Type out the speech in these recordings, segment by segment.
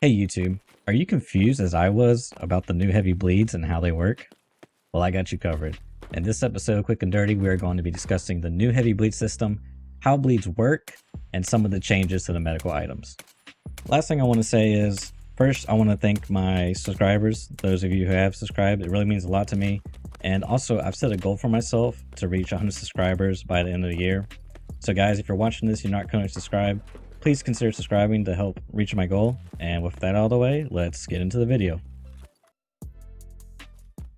Hey YouTube, are you confused as I was about the new heavy bleeds and how they work? Well, I got you covered. In this episode, Quick and Dirty, we are going to be discussing the new heavy bleed system, how bleeds work, and some of the changes to the medical items. Last thing I want to say is, first, I want to thank my subscribers, those of you who have subscribed. It really means a lot to me. And also, I've set a goal for myself to reach 100 subscribers by the end of the year. So guys, if you're watching this, you're not currently subscribed, please consider subscribing to help reach my goal. And with that out of the way, let's get into the video.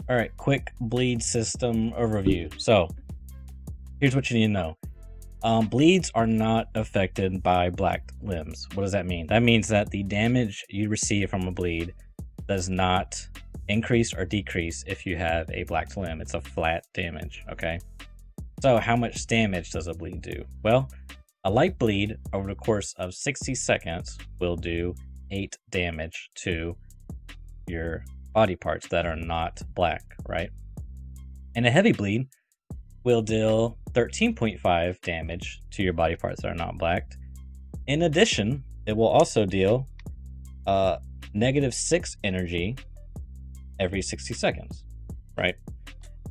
All right, quick bleed system overview. So here's what you need to know. Bleeds are not affected by black limbs. What does that mean? That means that the damage you receive from a bleed does not increase or decrease if you have a black limb. It's a flat damage, okay? So how much damage does a bleed do? Well, a light bleed over the course of 60 seconds will do 8 damage to your body parts that are not black, right? And a heavy bleed will deal 13.5 damage to your body parts that are not black. In addition, it will also deal -6 energy every 60 seconds, right?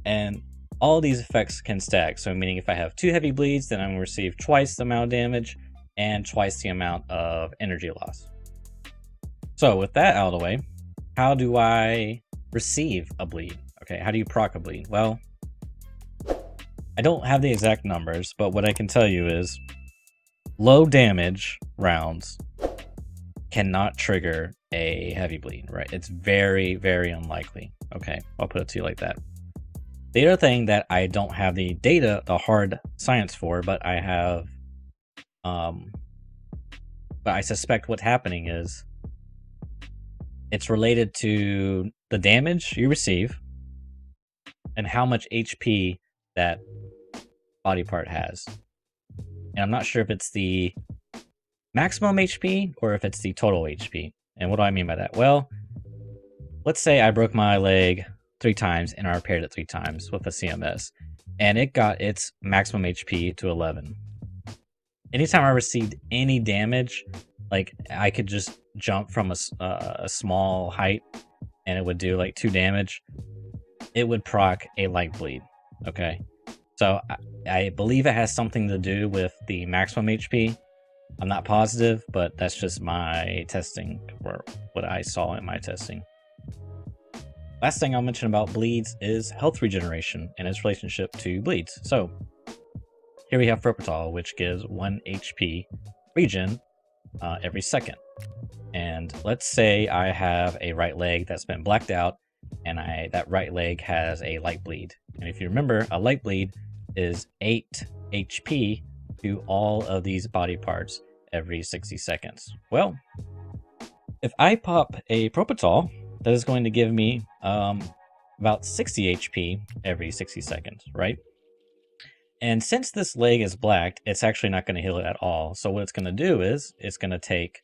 And all these effects can stack. So meaning if I have 2 heavy bleeds, then I'm going to receive twice the amount of damage and twice the amount of energy loss. So with that out of the way, how do I receive a bleed? Okay, how do you proc a bleed? Well, I don't have the exact numbers, but what I can tell you is low damage rounds cannot trigger a heavy bleed, right? It's very, very unlikely. Okay, I'll put it to you like that. The other thing that I don't have the data, the hard science for, but I have, but I suspect what's happening is it's related to the damage you receive and how much HP that body part has. And I'm not sure if it's the maximum HP or if it's the total HP. And what do I mean by that? Well, let's say I broke my leg 3 times and I repaired it 3 times with a CMS, and it got its maximum HP to 11. Anytime I received any damage, like I could just jump from a small height and it would do like 2 damage, it would proc a light bleed. Okay, so I believe it has something to do with the maximum HP. I'm not positive, but that's just my testing, or what I saw in my testing. Last thing I'll mention about bleeds is health regeneration and its relationship to bleeds. So here we have Propital, which gives 1 HP regen every second. And let's say I have a right leg that's been blacked out, and that right leg has a light bleed. And if you remember, a light bleed is 8 HP to all of these body parts every 60 seconds. Well, if I pop a Propital, that is going to give me about 60 HP every 60 seconds, right? And since this leg is blacked, it's actually not going to heal it at all. So what it's going to do is it's going to take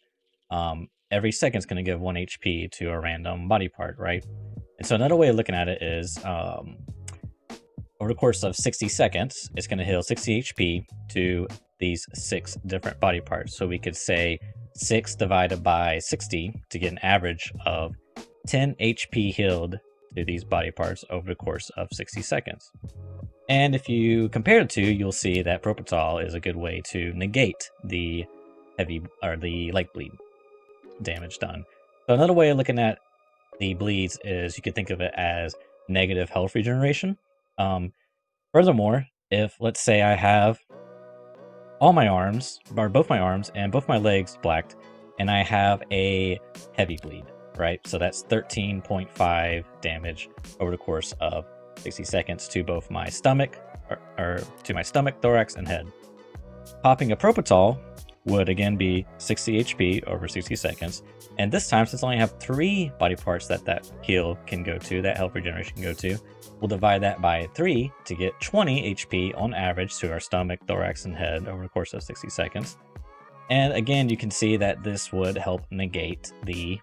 every second it's going to give 1 HP to a random body part, right? And so another way of looking at it is over the course of 60 seconds, it's going to heal 60 HP to these 6 different body parts. So we could say 6 divided by 60 to get an average of 10 HP healed to these body parts over the course of 60 seconds. And if you compare the two, you'll see that Propital is a good way to negate the heavy or the light bleed damage done. So another way of looking at the bleeds is you could think of it as negative health regeneration. Furthermore, if let's say I have all my arms, or both my arms and both my legs blacked, and I have a heavy bleed, right? So that's 13.5 damage over the course of 60 seconds to both my stomach, or to my stomach, thorax, and head. Popping a Propital would again be 60 HP over 60 seconds. And this time, since I only have 3 body parts that heal can go to, that health regeneration can go to, we'll divide that by 3 to get 20 HP on average to our stomach, thorax, and head over the course of 60 seconds. And again, you can see that this would help negate the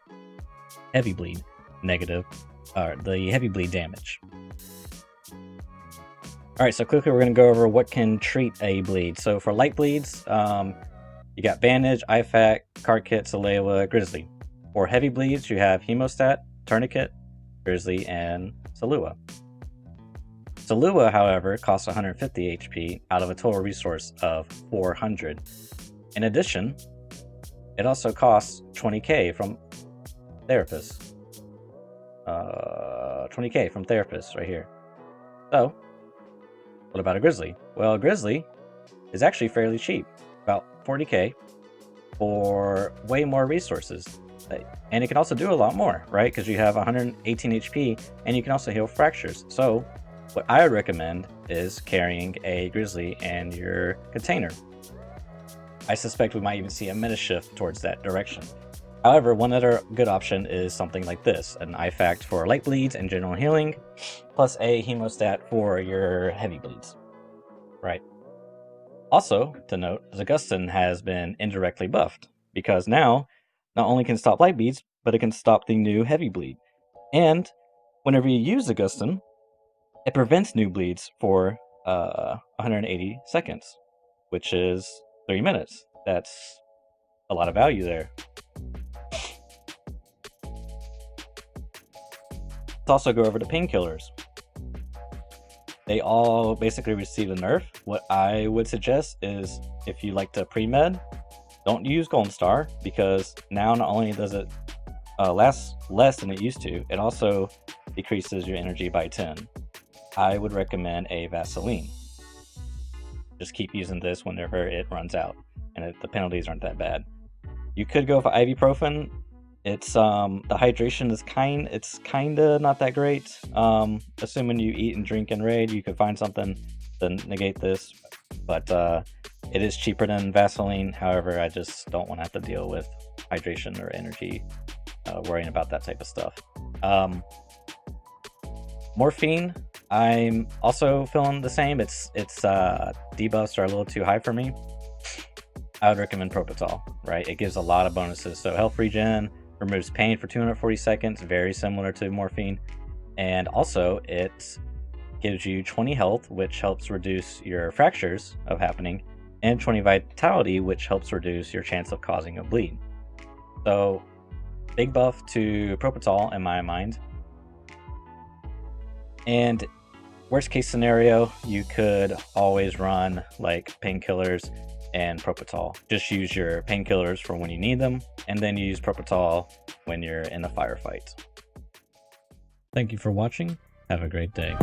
heavy bleed the heavy bleed damage. All right, so quickly we're going to go over what can treat a bleed. So for light bleeds, you got Bandage, IFAK, Card Kit, Salewa, Grizzly. For heavy bleeds, you have Hemostat, Tourniquet, Grizzly, and Salua. Salua, however, costs 150 HP out of a total resource of 400. In addition, it also costs 20k from Therapist. 20k from Therapist right here. So, what about a Grizzly? Well, a Grizzly is actually fairly cheap, about 40k for way more resources. And it can also do a lot more, right? Because you have 118 HP and you can also heal fractures. So, what I would recommend is carrying a Grizzly and your container. I suspect we might even see a meta shift towards that direction. However, one other good option is something like this, an IFACT for light bleeds and general healing, plus a Hemostat for your heavy bleeds, right? Also, to note, Zagustin has been indirectly buffed, because now, not only can it stop light bleeds, but it can stop the new heavy bleed. And whenever you use Zagustin, it prevents new bleeds for 180 seconds, which is 3 minutes. That's a lot of value there. Let's also go over the painkillers. They all basically receive a nerf. What I would suggest is, if you like to pre-med, don't use Golden Star, because now not only does it last less than it used to, it also decreases your energy by 10. I would recommend a Vaseline. Just keep using this whenever it runs out, and the penalties aren't that bad. You could go for ibuprofen. It's the hydration is kinda not that great. Assuming you eat and drink and raid, you could find something to negate this, but it is cheaper than Vaseline. However, I just don't want to have to deal with hydration or energy, worrying about that type of stuff. Morphine, I'm also feeling the same. It's debuffs are a little too high for me. I would recommend Propital, right? It gives a lot of bonuses. So health regen, removes pain for 240 seconds, very similar to morphine. And also it gives you 20 health, which helps reduce your fractures of happening, and 20 vitality, which helps reduce your chance of causing a bleed. So big buff to Propital in my mind. And worst case scenario, you could always run like painkillers and Propital. Just use your painkillers for when you need them, and then use Propital when you're in a firefight. Thank you for watching. Have a great day.